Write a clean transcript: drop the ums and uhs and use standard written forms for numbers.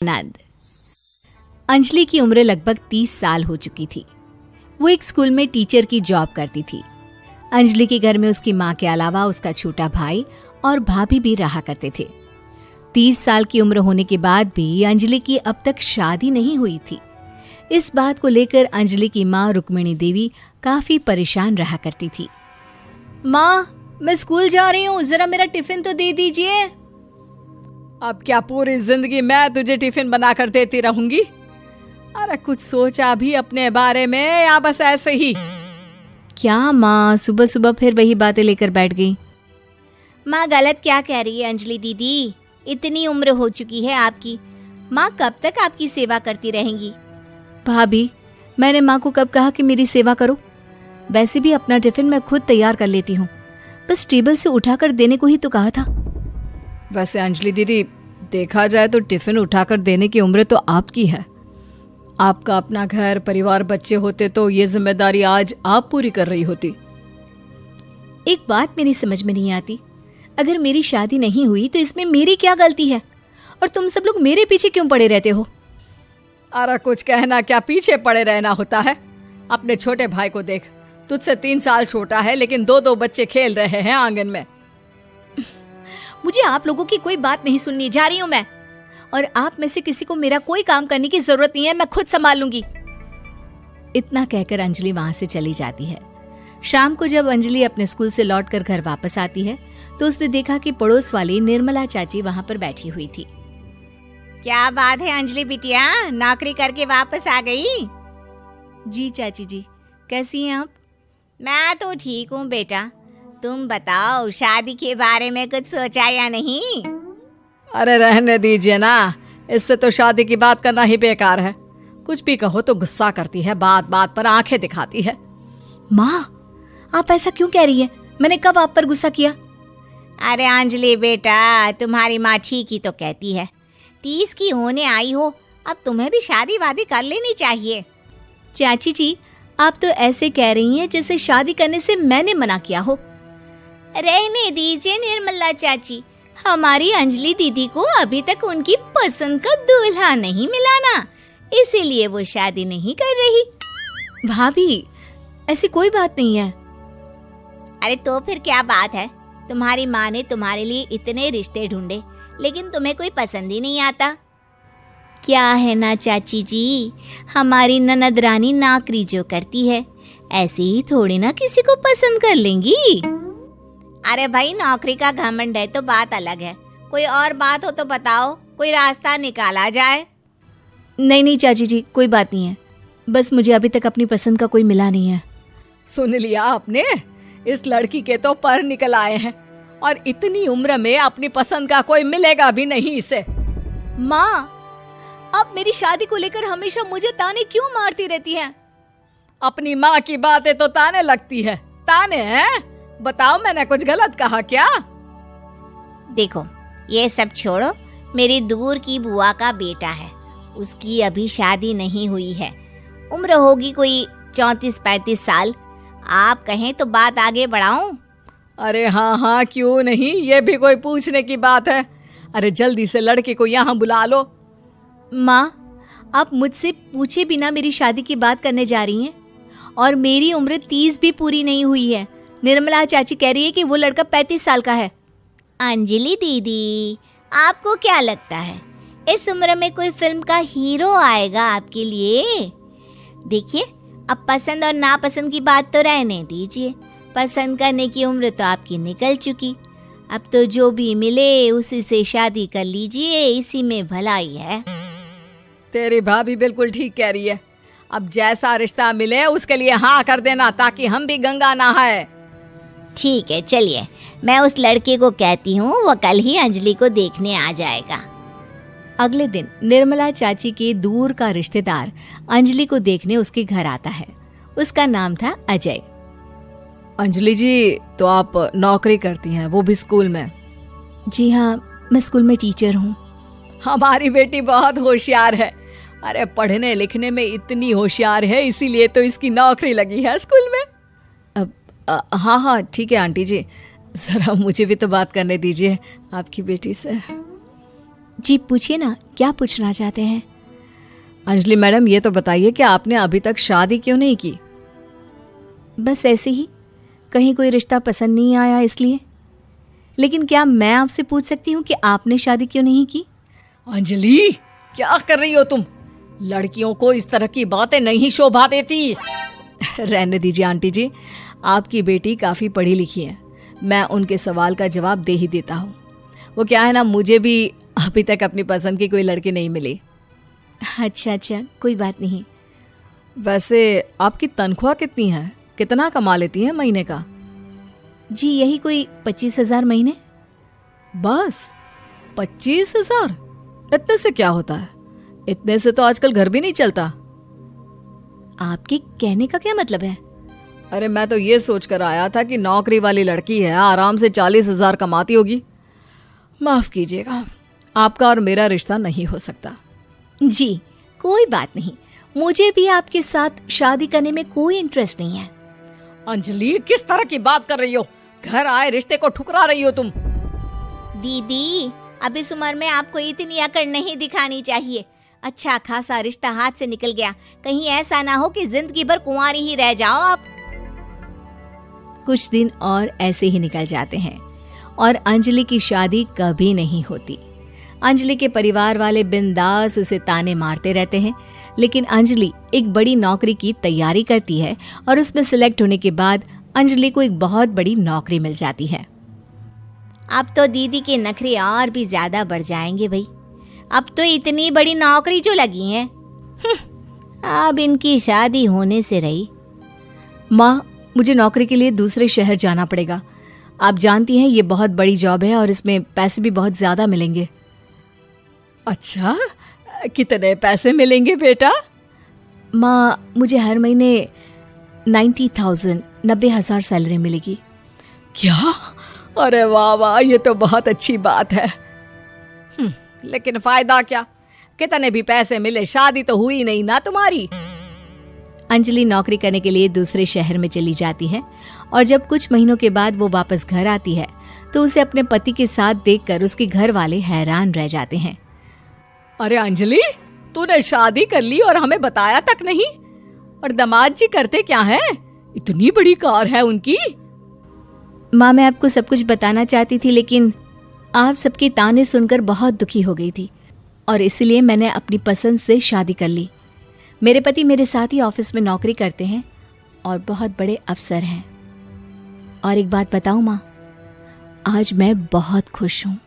आनंद। अंजलि की उम्र लगभग 30 साल हो चुकी थी। वो एक स्कूल में टीचर की जॉब करती थी। अंजलि के घर में उसकी माँ के अलावा उसका छोटा भाई और भाभी भी रहा करते थे। 30 साल की उम्र होने के बाद भी अंजलि की अब तक शादी नहीं हुई थी। इस बात को लेकर अंजलि की माँ रुक्मिणी देवी काफी परेशान रहा करती थी। माँ, मैं स्कूल जा रही हूँ, जरा मेरा टिफिन तो दे दीजिए। अब क्या पूरी जिंदगी मैं तुझे टिफिन बनाकर देती रहूंगी? अरे कुछ सोचा भी अपने बारे में या बस ऐसे ही? क्या माँ, सुबह सुबह फिर वही बातें लेकर बैठ गई। माँ गलत क्या कह रही है अंजलि दीदी? इतनी उम्र हो चुकी है आपकी, माँ कब तक आपकी सेवा करती रहेंगी? भाभी, मैंने माँ को कब कहा कि मेरी सेवा करो? वैसे भी अपना टिफिन मैं खुद तैयार कर लेती हूँ, बस टेबल से उठाकर देने को ही तो कहा था। वैसे अंजलि दीदी, देखा जाए तो टिफिन उठाकर देने की उम्र तो आपकी है। आपका अपना घर परिवार बच्चे होते तो ये जिम्मेदारी आज आप पूरी कर रही होती। एक बात मेरी समझ में नहीं आती, अगर मेरी शादी नहीं हुई तो इसमें मेरी क्या गलती है और तुम सब लोग मेरे पीछे क्यों पड़े रहते हो? अरे कुछ कहना क्या पीछे पड़े रहना होता है? अपने छोटे भाई को देख, तुझसे 3 साल छोटा है लेकिन 2 बच्चे खेल रहे हैं आंगन में। मुझे आप लोगों की कोई बात नहीं सुननी, जा रही हूँ मैं। और आप में से किसी को मेरा कोई काम करने की जरूरत नहीं है, मैं खुद संभाल लूंगी। इतना कहकर अंजलि वहां से चली जाती है। शाम को जब अंजलि अपने स्कूल से लौटकर घर वापस आती है तो उसने देखा कि पड़ोस वाली निर्मला चाची वहां पर बैठी हुई थी। क्या बात है अंजलि बिटिया, नौकरी करके वापस आ गई? जी चाची जी, कैसी हैं आप? मैं तो ठीक हूँ बेटा, तुम बताओ शादी के बारे में कुछ सोचा या नहीं? अरे रहने दीजिए ना, इससे तो शादी की बात करना ही बेकार है। कुछ भी कहो तो गुस्सा करती है, बात बात पर आंखें दिखाती है। माँ, आप ऐसा क्यों कह रही है? मैंने कब आप पर गुस्सा किया? अरे अंजलि बेटा, तुम्हारी माँ ठीक ही तो कहती है। 30 की होने आई हो, अब तुम्हें भी शादी वादी कर लेनी चाहिए। चाची जी, आप तो ऐसे कह रही हैं जैसे शादी करने से मैंने मना किया हो। रहने दीजिए निर्मला चाची, हमारी अंजलि दीदी को अभी तक उनकी पसंद का दूल्हा नहीं मिला ना, इसीलिए वो शादी नहीं कर रही। भाभी, ऐसी कोई बात नहीं है। अरे तो फिर क्या बात है? तुम्हारी माँ ने तुम्हारे लिए इतने रिश्ते ढूंढे लेकिन तुम्हें कोई पसंद ही नहीं आता। क्या है ना चाची जी, हमारी ननद रानी नौकरी जो करती है ऐसे ही थोड़ी ना किसी को पसंद कर लेंगी। अरे भाई, नौकरी का घमंड है तो बात अलग है, कोई और बात हो तो बताओ, कोई रास्ता निकाला जाए। नहीं नहीं चाची जी, कोई बात नहीं है, बस मुझे अभी तक अपनी पसंद का कोई मिला नहीं है। सुन लिया आपने, इस लड़की के तो पर निकल आए हैं और इतनी उम्र में अपनी पसंद का कोई मिलेगा भी नहीं इसे। माँ, आप मेरी शादी को लेकर हमेशा मुझे ताने क्यों मारती रहती हैं? अपनी माँ की बातें तो ताने लगती है। ताने हैं? बताओ, मैंने कुछ गलत कहा क्या? देखो, ये सब छोड़ो, मेरी दूर की बुआ का बेटा है, उसकी अभी शादी नहीं हुई है, उम्र होगी कोई 34-35 साल। आप कहें तो बात आगे बढ़ाऊं? अरे हाँ हाँ, क्यों नहीं, ये भी कोई पूछने की बात है। अरे जल्दी से लड़के को यहाँ बुला लो। माँ, आप मुझसे पूछे बिना मेरी शादी की बात करने जा रही हैं और मेरी उम्र 30 भी पूरी नहीं हुई है। निर्मला चाची कह रही है कि वो लड़का 35 साल का है। अंजलि दीदी, आपको क्या लगता है इस उम्र में कोई फिल्म का हीरो आएगा आपके लिए? देखिए, अब पसंद और नापसंद की बात तो रहने दीजिए, पसंद करने की उम्र तो आपकी निकल चुकी। अब तो जो भी मिले उसी से शादी कर लीजिए, इसी में भलाई है। तेरी भाभी बिल्कुल ठीक कह रही है। अब जैसा रिश्ता मिले उसके लिए हाँ कर देना, ताकि हम भी गंगा नहाए। ठीक है, चलिए मैं उस लड़के को कहती हूँ, वो कल ही अंजलि को देखने आ जाएगा। अगले दिन निर्मला चाची के दूर का रिश्तेदार अंजलि को देखने उसके घर आता है। उसका नाम था अजय। अंजलि जी, तो आप नौकरी करती हैं, वो भी स्कूल में? जी हाँ, मैं स्कूल में टीचर हूँ। हमारी बेटी बहुत होशियार है। अरे पढ़ने लिखने में इतनी होशियार है, इसीलिए तो इसकी नौकरी लगी है स्कूल में। हाँ हाँ ठीक है आंटी जी, ज़रा मुझे भी तो बात करने दीजिए आपकी बेटी से। जी पूछिए ना, क्या पूछना चाहते हैं? अंजलि मैडम, ये तो बताइए कि आपने अभी तक शादी क्यों नहीं की? बस ऐसे ही, कहीं कोई रिश्ता पसंद नहीं आया इसलिए। लेकिन क्या मैं आपसे पूछ सकती हूँ कि आपने शादी क्यों नहीं की? अंजलि, क्या कर रही हो तुम? लड़कियों को इस तरह की बातें नहीं शोभा देती। रहने दीजिए आंटी जी, आपकी बेटी काफ़ी पढ़ी लिखी है, मैं उनके सवाल का जवाब दे ही देता हूँ। वो क्या है ना, मुझे भी अभी तक अपनी पसंद की कोई लड़की नहीं मिली। अच्छा, कोई बात नहीं। वैसे आपकी तनख्वाह कितनी है? कितना कमा लेती हैं महीने का? जी यही कोई 25,000 महीने। बस 25,000? इतने से क्या होता है? इतने से तो आजकल घर भी नहीं चलता। आपके कहने का क्या मतलब है? अरे मैं तो ये सोच कर आया था कि नौकरी वाली लड़की है, आराम से 40,000 कमाती होगी। माफ कीजिएगा, आपका और मेरा रिश्ता नहीं हो सकता। जी कोई बात नहीं, मुझे भी आपके साथ शादी करने में कोई इंटरेस्ट नहीं है। अंजलि, किस तरह की बात कर रही हो? घर आए रिश्ते को ठुकरा रही हो तुम। दीदी, अब इस उम्र में आपको इतनी अकड़ नहीं दिखानी चाहिए। अच्छा खासा रिश्ता हाथ से निकल गया, कहीं ऐसा ना हो कि जिंदगी भर कुंवारी ही रह जाओ आप। कुछ दिन और ऐसे ही निकल जाते हैं और अंजलि की शादी कभी नहीं होती। अंजलि के परिवार वाले बिंदास उसे ताने मारते रहते हैं, लेकिन अंजलि एक बड़ी नौकरी की तैयारी करती है और उसमें सिलेक्ट होने के बाद अंजलि को एक बहुत बड़ी नौकरी मिल जाती है। अब तो दीदी के नखरे और भी ज्यादा बढ़ जाएंगे भाई, अब तो इतनी बड़ी नौकरी जो लगी है, अब इनकी शादी होने से रही। माँ, मुझे नौकरी के लिए दूसरे शहर जाना पड़ेगा। आप जानती हैं ये बहुत बड़ी जॉब है और इसमें पैसे भी बहुत ज्यादा मिलेंगे। अच्छा, कितने पैसे मिलेंगे बेटा? माँ, मुझे हर महीने 90,000 सैलरी मिलेगी। क्या? अरे वाह वाह, ये तो बहुत अच्छी बात है। लेकिन फायदा क्या? कितने भी पैसे मिले, शादी तो हुई नहीं ना तुम्हारी। अंजलि नौकरी करने के लिए दूसरे शहर में चली जाती है और जब कुछ महीनों के बाद वो वापस घर आती है तो उसे अपने पति के साथ देखकर उसके घर वाले हैरान रह जाते हैं। अरे अंजलि, तूने शादी कर ली और हमें बताया तक नहीं। और दामाद जी करते क्या है? इतनी बड़ी कार है उनकी। माँ, मैं आपको सब कुछ बताना चाहती थी, लेकिन आप सबके ताने सुनकर बहुत दुखी हो गई थी और इसलिए मैंने अपनी पसंद से शादी कर ली। मेरे पति मेरे साथ ही ऑफिस में नौकरी करते हैं और बहुत बड़े अफसर हैं। और एक बात बताऊं माँ, आज मैं बहुत खुश हूँ।